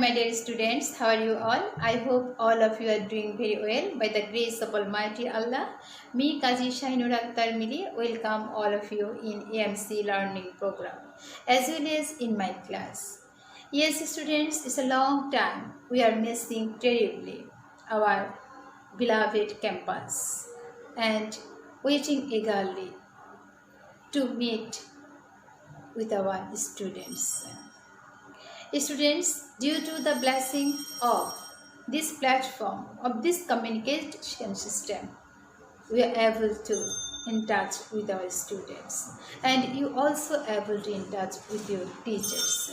my dear students. How are you all? I hope all of you are doing very well by the grace of Almighty Allah. Me, Kazi Shahinur Akhtar Mili, welcome all of you in AMC learning program as well as in my class. Yes, students, it's a long time. We are missing terribly our beloved campus and waiting eagerly to meet with our students. Students, due to the blessing of this platform, of this communication system, we are able to in touch with our students, and you also able to in touch with your teachers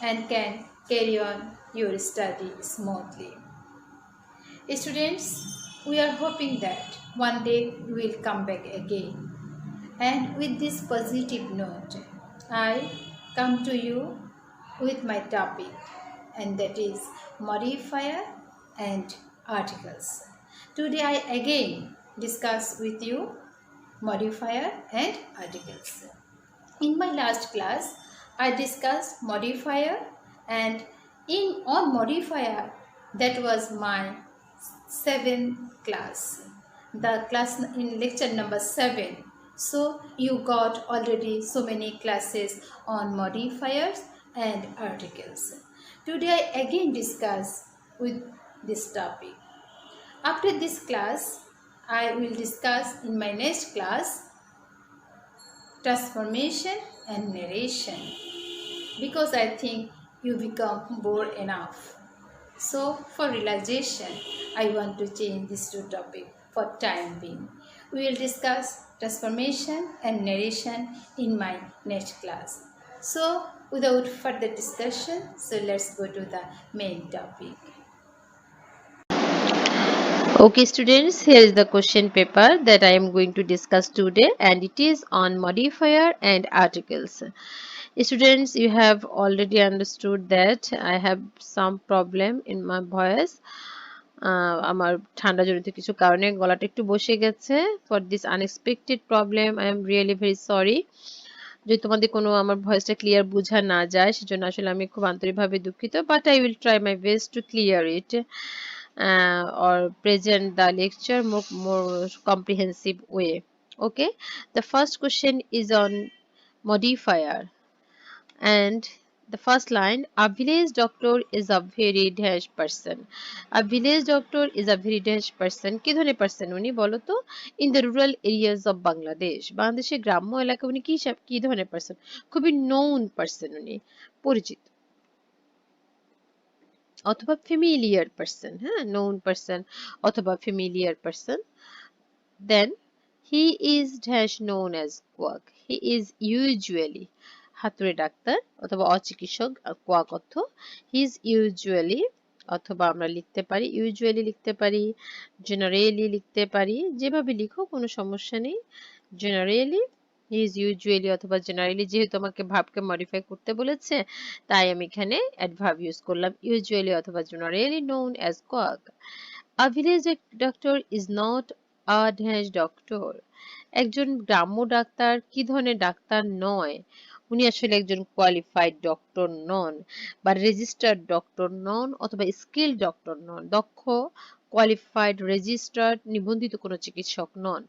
and can carry on your study smoothly. Students, we are hoping that one day you will come back again. And with this positive note, I come to you with my topic, and that is modifier and articles. Today I again discuss with you modifier and articles. In my last class, I discussed modifier, and on modifier, that was my 7th class, the class in lecture number 7. So you got already so many classes on modifiers and articles. Today I again discuss with this topic. After this class, I will discuss in my next class transformation and narration, because I think you become bored enough. So for relaxation, I want to change these two topics for time being. We will discuss transformation and narration in my next class. So without further discussion, so let's go to the main topic. Okay students, here is the question paper that I am going to discuss today, and it is on modifier and articles. Students, you have already understood that I have some problem in my voice. আমার ঠান্ডা জনিত কিছু কারণে গলাটা একটু বসে গেছে. For this unexpected problem I am really very sorry. যদি তোমাদের কোনো আমার ভয়েসটা ক্লিয়ার বোঝা না যায় সেজন্য আসলে আমি খুব আন্তরিকভাবে দুঃখিত, but I will try my best to clear it or present the lecture more comprehensive way. Okay, the first question is on modifier, and the first line, a village doctor is a very dash person. A village doctor is a very dash person. কি ধরনের person উনি বলো তো? In the rural areas of Bangladesh. বাংলাদেশের গ্রাম্য এলাকা উনি কি ধরনের person? খুবই known person উনি, পরিচিত। অথবা familiar person, হ্যাঁ, known person অথবা familiar person. Then he is dash known as quack. He is usually হাতুড়ে ডাক্তার অথবা অচিকিৎসক, কোয়াক অর্থ হি ইজ ইউজুয়ালি, অথবা আমরা লিখতে পারি ইউজুয়ালি, লিখতে পারি জেনারেলি, লিখতে পারি যেভাবে লিখো কোনো সমস্যা নেই। জেনারেলি, হি ইজ ইউজুয়ালি অথবা জেনারেলি, যেহেতু আমাকে ভার্বকে মডিফাই করতে বলেছে তাই আমি এখানে অ্যাডভার্ব ইউজ করলাম ইউজুয়ালি অথবা generally known as quack. A village doctor is not a dash doctor. একজন গ্রাম্য ডাক্তার কি ধরনের ডাক্তার নয়? উনি আসলে একজন কোয়ালিফাইড ডক্টর নন, বা রেজিস্টার্ড ডক্টর নন, অথবা স্কিল ডক্টর নন, দক্ষ, কোয়ালিফাইড, রেজিস্টার্ড, নিবন্ধিত কোনো চিকিৎসক নন।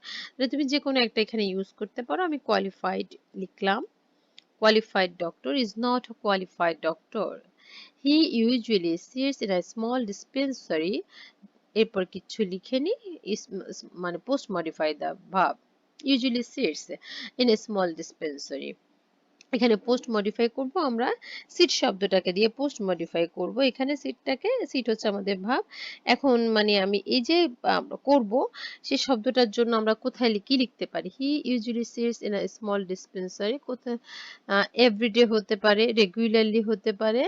তুমি যে কোনো একটা এখানে ইউজ করতে পারো। আমি কোয়ালিফাইড লিখলাম। Qualified doctor is not a qualified doctor. He usually sits in a small dispensary, এরপর কিছু লিখে নি, মানে post modify the verb, usually sits in a small dispensary. এখানে পোস্ট মডিফাই করব আমরা সিট শব্দটাকে দিয়ে, পোস্ট মডিফাই করব এখানে সিটটাকে। সিট হচ্ছে আমাদের ভাব। এখন মানে আমি এই যে করব সেই শব্দটার জন্য আমরা কোথায় কি লিখতে পারি? He usually sits in a small dispensary, কোথায় এভরিডে হতে পারে, রেগুলারলি হতে পারে,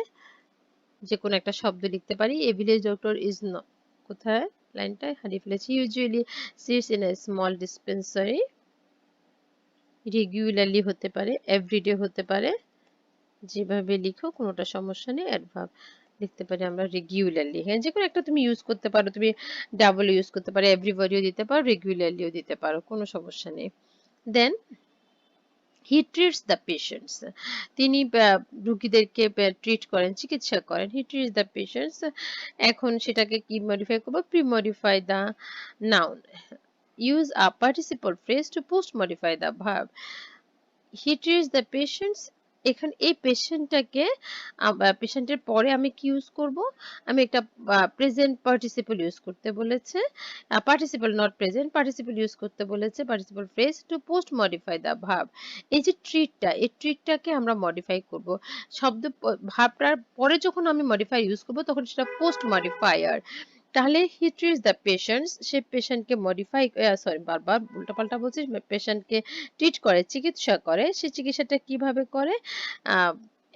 যে কোনো একটা শব্দ লিখতে পারি। A village doctor is not, কোথায় লাইনটা হারিয়ে ফেলেছি, usually sits in a small dispensary, regularly হতে পারে, এভরিডে হতে পারে, যেভাবে লিখো কোনোটা সমস্যা নেই। অ্যাডভার্ব লিখতে পারি আমরা রেগুলারলি, হ্যাঁ, যে কোনো একটা তুমি ইউজ করতে পারো, তুমি ডাবল ইউজ করতে পারো, এভরিবডিও দিতে পারো, রেগুলারলিও দিতে পারো, কোনো সমস্যা নেই। দেন হি ট্রিটস দ্য পেশেন্টস, তিনি রোগীদেরকে ট্রিট করেন, চিকিৎসা করেন। হি ট্রিটস দ্য পেশেন্টস, এখন সেটাকে কি মডিফাই করবো, pre modify the noun, use a participle phrase to post modify the verb. He treats the patients, এখানে এই পেশেন্টটাকে, পেশেন্টের পরে আমি কি ইউজ করব, আমি একটা প্রেজেন্ট পার্টিসিপল ইউজ করতে বলেছে, participle not present, participle use করতে বলেছে, participle phrase to post modify the verb. এই যে ট্রিটটা, এই ট্রিটটাকে আমরা মডিফাই করব, শব্দ ভার্বটার পরে যখন আমি মডিফাই ইউজ করব তখন সেটা পোস্ট মডিফায়ার। তাহলে হি ট্রিটস দ্য পেশেন্টস, সে পেশেন্টকে মডিফাই, সরি বারবার উল্টাপাল্টা বলছি, পেশেন্টকে ট্রিট করে, চিকিৎসা করে। সে চিকিৎসাটা কিভাবে করে, আহ,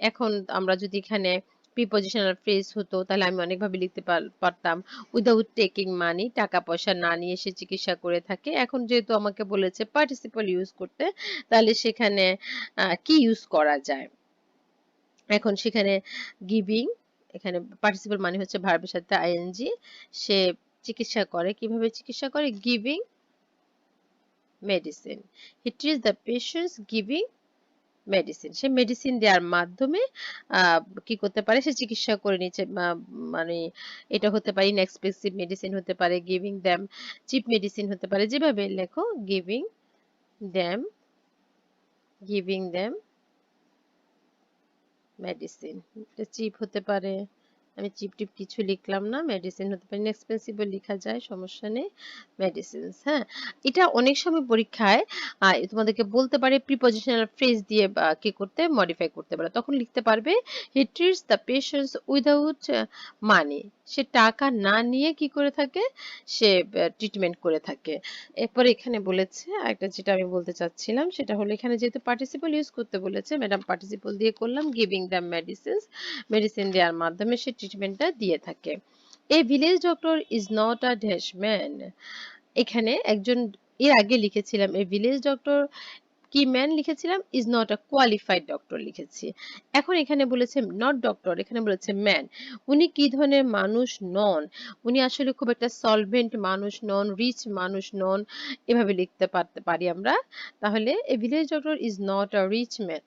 এখন আমরা যদি এখানে প্রিপজিশনাল ফ্রেজ হতো তাহলে আমি অনেকভাবে লিখতে পারতাম। উইদাউট টেকিং মানি, টাকা পয়সা না নিয়ে সে চিকিৎসা করে থাকে। এখন যেহেতু আমাকে বলেছে পার্টিসিপল ইউজ করতে, তাহলে সেখানে কি ইউজ করা যায়, এখন সেখানে গিভিং, এখানে পার্টিসিপল মানে হচ্ছে ভার্বের সাথে আইএনজি, সে চিকিৎসা করে, কিভাবে চিকিৎসা করে, giving medicine. He treats the patients giving medicine, সে মেডিসিন দেওয়ার মাধ্যমে কি করতে পারে, সে চিকিৎসা করে নিচ্ছে, মানে এটা হতে পারে ইনএক্সপেন্সিভ মেডিসিন, হতে পারে গিভিং দ্যাম চিপ মেডিসিন, হতে পারে যেভাবে লেখো, giving them, giving them medicine. এটা চিপ হতে পারে, আমি চিপ টিপ কিছু লিখলাম না, মেডিসিন হতে পারে, ইনএক্সপেন্সিভ লিখা যায়, সমস্যা নেই, মেডিসিনস। হ্যাঁ, এটা অনেক সময় পরীক্ষায় তোমাদেরকে বলতে পারে প্রিপজিশনাল ফ্রেজ দিয়ে কি করতে, মডিফাই করতে পারে, তখন লিখতে পারবে he treats the patients without money, সে টাকা না নিয়ে কি করে থাকে, সে ট্রিটমেন্ট করে থাকে। এরপর এখানে বলেছে একটা, যেটা আমি বলতে চাচ্ছিলাম সেটা হলো, এখানে যেহেতু পার্টিসিপল ইউজ করতে বলেছে, ম্যাডাম পার্টিসিপল দিয়ে করলাম, গিভিং দ্য মেডিসিনস, মেডিসিন দেওয়ার মাধ্যমে সে ট্রিটমেন্টটা দিয়ে থাকে। এ village doctor is not a dash man, এখানে একজন, এর আগে লিখেছিলাম এ ভিলেজ ডক্টর কি ম্যান লিখেছিলাম, is not a qualified doctor লিখেছি। এখন এখানে বলেছে নট ডক্টর, এখানে বলেছে ম্যান, উনি কি ধরনের মানুষ নন, উনি আসলে খুব একটা সলভেন্ট মানুষ নন, রিচ মানুষ নন, এভাবে লিখতে পারি আমরা। তাহলে a village doctor is not a rich man,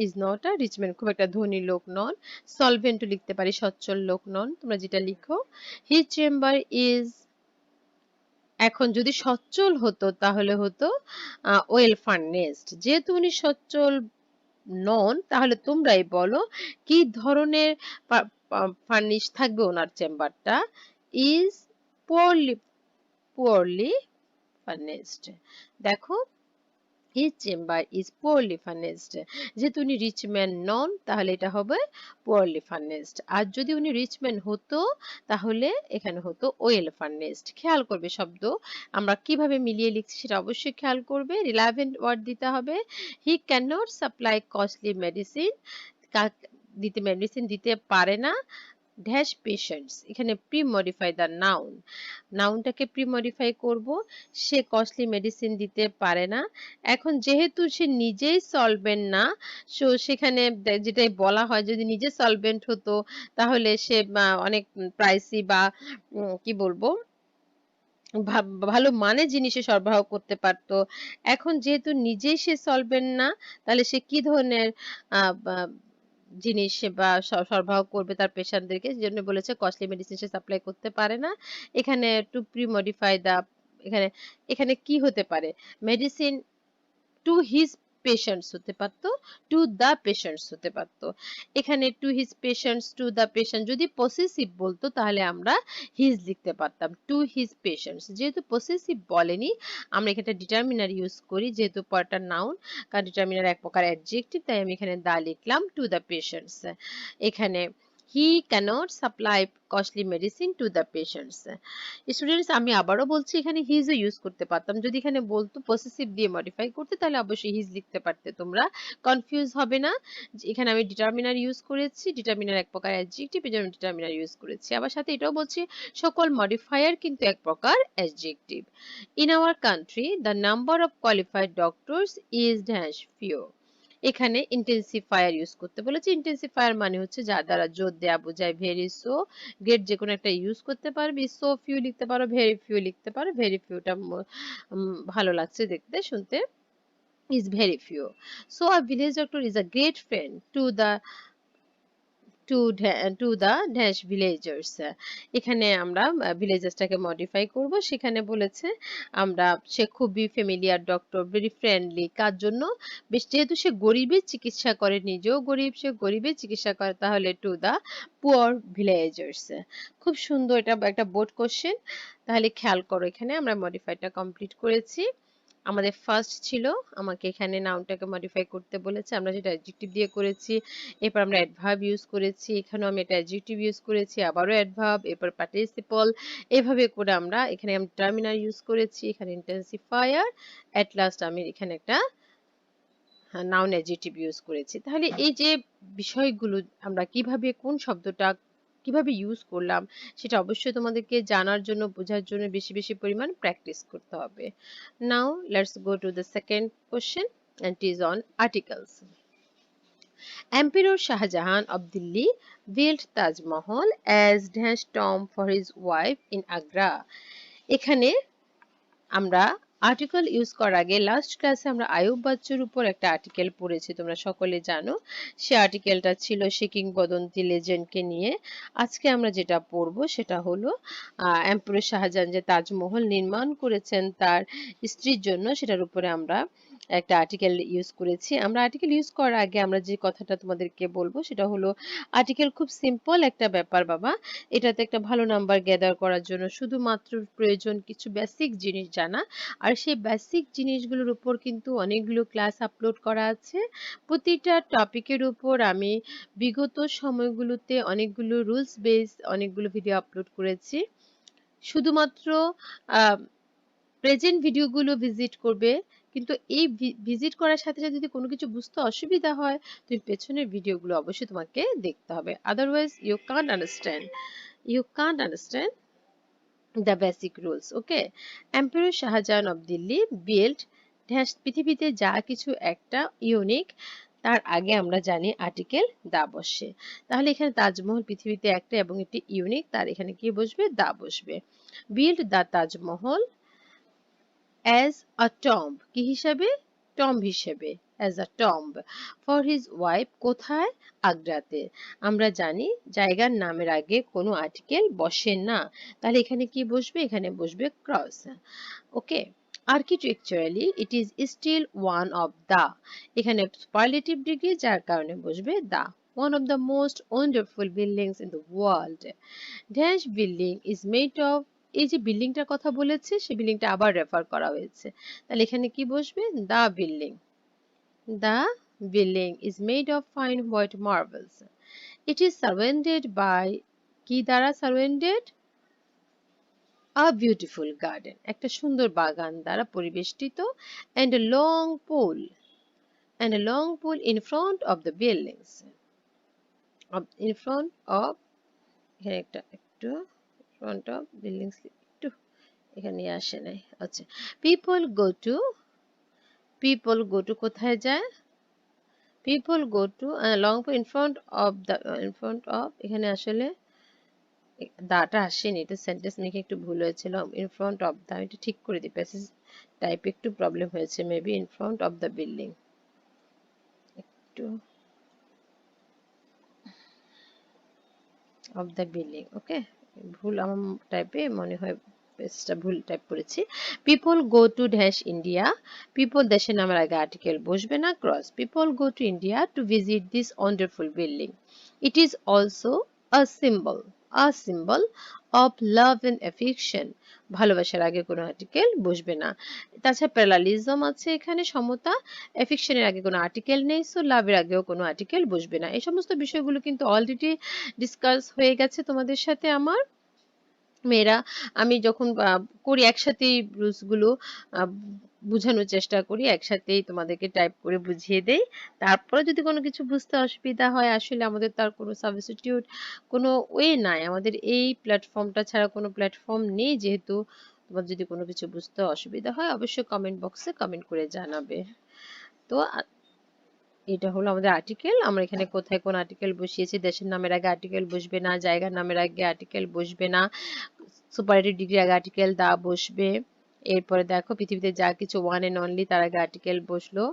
is not a rich man, খুব একটা ধনী লোক নন, সলভেন্ট লিখতে পারি, সচ্ছল লোক নন, তোমরা যেটা লিখো। হিজ চেম্বার ইজ, এখন যদি সচ্ছল হতো তাহলে হতো ওয়েল ফার্নেসড, যেহেতু উনি সচ্ছল নন তাহলে তোমরাই বলো কি ধরনের ফার্নিশ থাকবে ওনার চেম্বারটা, ইজ পুয়ারলি, পুয়ারলি ফার্নিশড। দেখো, his chamber is poorly furnished, যেহেতু উনি রিচ ম্যান নন তাহলে এটা হবে poorly furnished, আর যদি উনি রিচ ম্যান হতো তাহলে এখানে হতো ওয়েল ফার্নিশড। খেয়াল করবে শব্দ আমরা কিভাবে মিলিয়ে লিখছি সেটা অবশ্যই খেয়াল করবে, রিলেভেন্ট ওয়ার্ড দিতে হবে। He can not supply costly medicine, দিতে মেডিসিন দিতে পারে না, ড্যাশ পেশেন্টস, এখানে প্রি মডিফাই দ্য নাউন, নাউনটাকে প্রি মডিফাই করব, সে কস্টলি মেডিসিন দিতে পারে না। এখন যেহেতু সে নিজেই সলভেন্ট না, সো সেখানে যেটাই বলা হয়, যদি নিজে সলভেন্ট হতো তাহলে সে অনেক প্রাইসি বা কি বলবো, ভালো মানে জিনিসে সরবরাহ করতে পারতো। এখন যেহেতু নিজেই সে সলভেন্ট না, তাহলে সে কি ধরনের জিনিস বা সরবরাহ করবে তার পেশেন্টদেরকে, জন্য বলেছে কস্টলি মেডিসিন সে সাপ্লাই করতে পারে না। এখানে টু প্রি মডিফাই দা, এখানে এখানে কি হতে পারে, মেডিসিন টু হিজ পেশেন্টস হতে পারতো, টু দা পেশেন্টস হতে পারতো। এখানে to his patients, to the patient, যদি পসেসিভ বলতো তাহলে আমরা হিজ লিখতে পারতাম, টু হিজ পেশেন্টস। যেহেতু পসেসিভ বলেনি আমরা এখানে ডিটারমিনার ইউজ করি, যেহেতু পরটা নাউন, কারণ ডিটারমিনার এক প্রকার অ্যাডজেক্টিভ, তাই আমি এখানে দা লিখলাম, টু দা পেশেন্টস। এখানে he can't supply costly medicine to the patients. Students আমি আবারও বলছি, এখানে হিজও ইউজ করতে পারতাম, যদি এখানে বলতো পসেসিভ দিয়ে মডিফাই করতে তাহলে অবশ্যই হিজ লিখতে পারতে, তোমরা কনফিউজ হবে না। এখানে আমি ডিটারমিনার ইউজ করেছি, ডিটারমিনার এক প্রকার অ্যাডজেক্টিভ, এজন্য ডিটারমিনার ইউজ করেছি। আবার সাথে এটাও বলছি সকল মডিফায়ার কিন্তু এক প্রকার adjective. In our country the number of qualified doctors is dash few, এখানে ইন্টেন্সিফায়ার ইউজ করতে বলেছে। ইন্টেন্সিফায়ার মানে হচ্ছে যার দ্বারা জোর দেয়া বোঝায়, ভেরি সো, গ্রেট যে কোনো একটা ইউজ করতে পারবে, সো ফিউ লিখতে পারো, ভেরি ফিউ লিখতে পারো, ভেরি ফিউটা ভালো লাগছে দেখতে শুনতে। is very few. So a village doctor is a great friend to the dash villagers. এখানে আমরা ভিলেজার্সটাকে মডিফাই করব, সেখানে বলেছে আমরা সে খুবই ফ্যামিলিয়ার ডক্টর, ভেরি ফ্রেন্ডলি, কার জন্য? বেশ, যেহেতু সে গরিবের চিকিৎসা করে, নিজেও গরিব, সে গরিবের চিকিৎসা করে, তাহলে টু দা পুয়ার ভিলেজার্স। খুব সুন্দর, এটা একটা বোর্ড কোশ্চেন। তাহলে খেয়াল করো, এখানে আমরা মডিফাইটা কমপ্লিট করেছি। আমাদের ফার্স্ট ছিল, আমাকে এখানে নাউনটাকে মডিফাই করতে বলেছে, আমরা যেটা অ্যাডজেক্টিভ দিয়ে করেছি। এরপর আমরা অ্যাডভার্ব ইউজ করেছি, এখানেও আমি একটা অ্যাডজেক্টিভ ইউজ করেছি, আবারও অ্যাডভার্ব, এরপর পার্টিসিপল, এভাবে করে আমরা এখানে আমি টার্মিনাল ইউজ করেছি, এখানে ইন্টেন্সিফায়ার, এট লাস্ট আমি এখানে একটা নাউন অ্যাডজেক্টিভ ইউজ করেছি। তাহলে এই যে বিষয়গুলো আমরা কিভাবে কোন শব্দটা কিভাবে ইউজ করলাম, সেটা অবশ্যই তোমাদেরকে জানার জন্য, বোঝার জন্য বেশি বেশি পরিমাণ প্র্যাকটিস করতে হবে। Now let's go to the second question, and it is on articles. Emperor Shah Jahan of Delhi built Taj Mahal as dash tomb for his wife in Agra. এখানে আমরা আর্টিকেল ইউজ করার আগে last ক্লাসে আমরা আয়ুব বাচ্চুর উপর একটা article পড়েছি, তোমরা সকলে জানো। সে আর্টিকেলটা ছিল সে কিংবদন্তি লেজেন্ডকে নিয়ে। আজকে আমরা যেটা পড়বো সেটা হলো এম্পারার শাহজাহান যে তাজমহল নির্মাণ করেছেন তার স্ত্রীর জন্য, সেটার উপরে আমরা একটা আর্টিকেল ইউজ করেছি। আমরা আর্টিকেল ইউজ করার আগে আমরা যে কথাটা তোমাদেরকে বলবো সেটা হলো, আর্টিকেল খুব সিম্পল একটা ব্যাপার বাবা। এটাতে একটা ভালো নাম্বার গ্যাদার করার জন্য শুধুমাত্র প্রয়োজন কিছু বেসিক জিনিস জানা। আর সেই বেসিক জিনিসগুলোর উপর কিন্তু অনেকগুলো ক্লাস আপলোড করা আছে। প্রতিটা টপিকের উপর আমি বিগত সময়গুলোতে অনেকগুলো রুলস বেস অনেকগুলো ভিডিও আপলোড করেছি। শুধুমাত্র প্রেজেন্ট ভিডিওগুলো ভিজিট করবে, কিন্তু এই ভিজিট করার সাথে সাথে যদি কোনো কিছু বুঝতে অসুবিধা হয়, তুমি পেছনের ভিডিওগুলো অবশ্যই তোমাকে দেখতে হবে, otherwise you can't understand the basic rules. Okay, Emperor Shahjahan of Delhi built পৃথিবীতে যা কিছু একটা ইউনিক, তার আগে আমরা জানি আর্টিকেল দা বসে। তাহলে এখানে তাজমহল পৃথিবীতে একটা এবং এটি ইউনিক, তার এখানে কি বসবে? দা বসবে। Build the Taj Mahal as a tomb, কি হিসাবে? টম্ব হিসেবে, as a tomb for his wife, কোথায়? আগ্রাতে। আমরা জানি জায়গার নামের আগে কোনো আর্টিকেল বসে না, তাহলে এখানে কি বসবে? এখানে বসবে cross. Okay, architecturally it is still one of the, এখানে সুপারলেটিভ ডিগ্রি, যার কারণে বসবে দা। one of the most wonderful buildings in the world. Dash building is made of, এই যে বিল্ডিংটার কথা বলেছে সেই বিল্ডিংটা আবার রেফার করা হয়েছে, তাহলে এখানে কি বসবে? দা building. The building is made of fine white marbles. It is surrounded by, কি দ্বারা সারাউন্ডেড? A beautiful garden, একটা সুন্দর বাগান দ্বারা পরিবেষ্টিত, and a long pool in front of the buildings. In front of, এখানে একটা একটু front of buildings একটু এখানে আসে নাই। আচ্ছা, people go to কোথায় যায়? people go to long in front of, এখানে আসলে দাটা আসেনি, এটা সেন্টেন্স মেকে একটু ভুল হয়েছিল। in front of the, আমি এটা ঠিক করে দিই, প্যাসেজ টাইপ একটু প্রবলেম হয়েছে maybe. in front of the building, একটু of the building, ওকে, ভুল আমার টাইপে মনে হয়, পেজটা ভুল টাইপ করেছি। people go to dash India, people দেশের নামের আগে আর্টিকেল বসবে না, cross. people go to India to visit this wonderful building. It is also a symbol of love and affection, ভালোবাসার আগে কোনো আর্টিকেল বসবে না। তাছাড়া প্যারালালিজম আছে এখানে, সমতা, অ্যাফেকশনের আগে কোনো আর্টিকেল নেই, সো লাভের আগেও কোনো আর্টিকেল বসবে না। এই সমস্ত বিষয়গুলো কিন্তু অলরেডি ডিসকাস হয়ে গেছে তোমাদের সাথে আমার মেয়েরা। আমি যখন করি একসাথেই রুলসগুলো বোঝানোর চেষ্টা করি, একসাথেই তোমাদেরকে টাইপ করে বুঝিয়ে দেই। তারপরে যদি কোনো কিছু বুঝতে অসুবিধা হয়, আসলে আমাদের তার কোনো সাবস্টিটিউট কোনো ওয়ে নাই, আমাদের এই প্ল্যাটফর্মটা ছাড়া কোনো প্ল্যাটফর্ম নেই। যেহেতু তোমার যদি কোনো কিছু বুঝতে অসুবিধা হয় অবশ্যই কমেন্ট বক্সে কমেন্ট করে জানাবে। তো এটা হলো আমাদের আর্টিকেল। আমরা এখানে কোথায় কোন আর্টিকেল বসিয়েছি, দেশের নামের আগে আর্টিকেল বসবে না, জায়গার নামের আগে আর্টিকেল বসবে না, সুপারলেটিভ ডিগ্রির আগে আর্টিকেল দা বসবে, এরপরে দেখো পৃথিবীতে যা কিছু ওয়ান এন্ড অনলি তার আগে আর্টিকেল বসলো,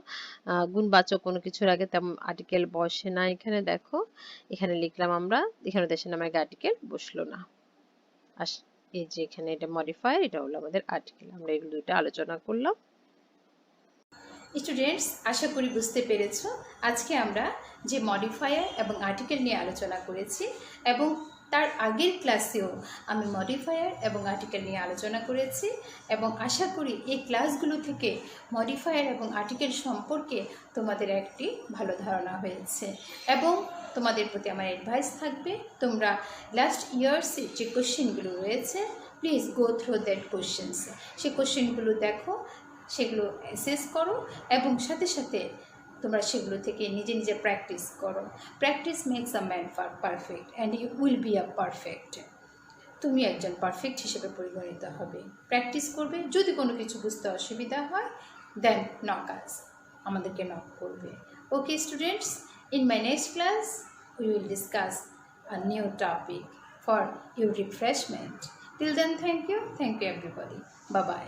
গুণবাচক কোনো কিছুর আগে তেমন আর্টিকেল বসে না। এখানে দেখো, এখানে লিখলাম আমরা, এখানে দেশের নামের আগে আর্টিকেল বসলো না। এই যে এখানে এটা মডিফায়ার, এটা হলো আমাদের আর্টিকেল। আমরা এগুলো দুটো আলোচনা করলাম। স্টুডেন্টস, আশা করি বুঝতে পেরেছো আজকে আমরা যে মডিফায়ার এবং আর্টিকেল নিয়ে আলোচনা করেছি, এবং তার আগের ক্লাসেও আমি মডিফায়ার এবং আর্টিকেল নিয়ে আলোচনা করেছি, এবং আশা করি এই ক্লাসগুলো থেকে মডিফায়ার এবং আর্টিকেল সম্পর্কে তোমাদের একটি ভালো ধারণা হয়েছে। এবং তোমাদের প্রতি আমার অ্যাডভাইস থাকবে, তোমরা লাস্ট ইয়ার্সের যে কোশ্চেনগুলো রয়েছে, please go through that questions. সেই কোশ্চেনগুলো দেখো, সেগুলো অ্যাসেস করো, এবং সাথে সাথে তোমরা সেগুলো থেকে নিজে নিজে প্র্যাকটিস করো। Practice makes a man perfect and you will be a perfect. তুমি একজন পারফেক্ট হিসেবে পরিগণিত হবে। প্র্যাকটিস করবে, যদি কোনো কিছু বুঝতে অসুবিধা হয় দেন নক আস, আমাদেরকে নক করবে। Okay students, in my next class we will discuss a new topic for your refreshment. Till then, thank you everybody, bye by.